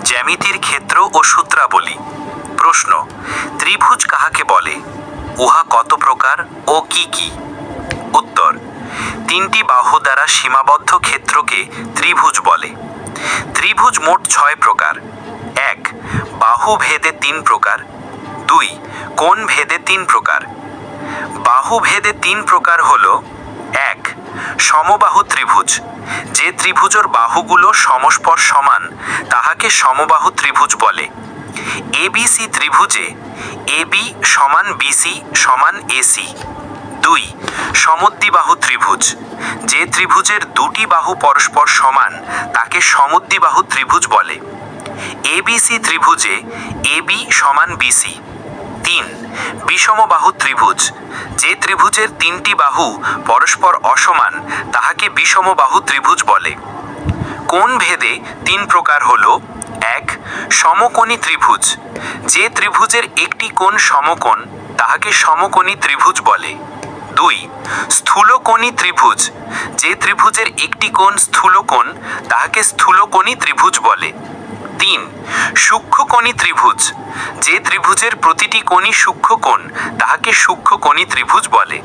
জ্যামিতির ক্ষেত্র ও সূত্রাবলী। প্রশ্ন, ত্রিভুজ কাহাকে বলে? উহা কত প্রকার ও কি কি? উত্তর, তিনটি বাহু দ্বারা সীমাবদ্ধ ক্ষেত্রকে ত্রিভুজ বলে। ত্রিভুজ মোট 6 প্রকার। 1. বাহু ভেদে 3 প্রকার। 2. কোণ ভেদে 3 প্রকার। বাহু ভেদে 3 প্রকার হল: 1. সমবাহু ত্রিভুজ। যে ত্রিভুজের বাহুগুলো সমস্পর সমান তাহাকে সমবাহু ত্রিভুজ বলে। এবিসি ত্রিভুজে এবি সমান বিসি সমান এসি। 2. সমদ্বিবাহু ত্রিভুজ। যে ত্রিভুজের দুটি বাহু পরস্পর সমান তাকে সমদ্বিবাহু ত্রিভুজ বলে। এবিসি ত্রিভুজে এবি সমান বিসি। 3. বিষমবাহু ত্রিভুজ। যে ত্রিভুজের 3টি বাহু পরস্পর অসমান তাহাকে বিষমবাহু ত্রিভুজ বলে। কোণ ভেদে 3 প্রকার হল: 1. সমকোণী ত্রিভুজ। যে ত্রিভুজের একটি কোণ সমকোণ তাহাকে সমকোণী ত্রিভুজ বলে। 2. স্থূলকোণী ত্রিভুজ। যে ত্রিভুজের একটি কোণ স্থূলকোণ তাহাকে স্থূলকোণী ত্রিভুজ বলে। 3. সূক্ষ্মকোণী ত্রিভুজ। যে ত্রিভুজের প্রতিটি কোণই সূক্ষ্মকোণ তাহাকে সূক্ষ্মকোণী ত্রিভুজ বলে।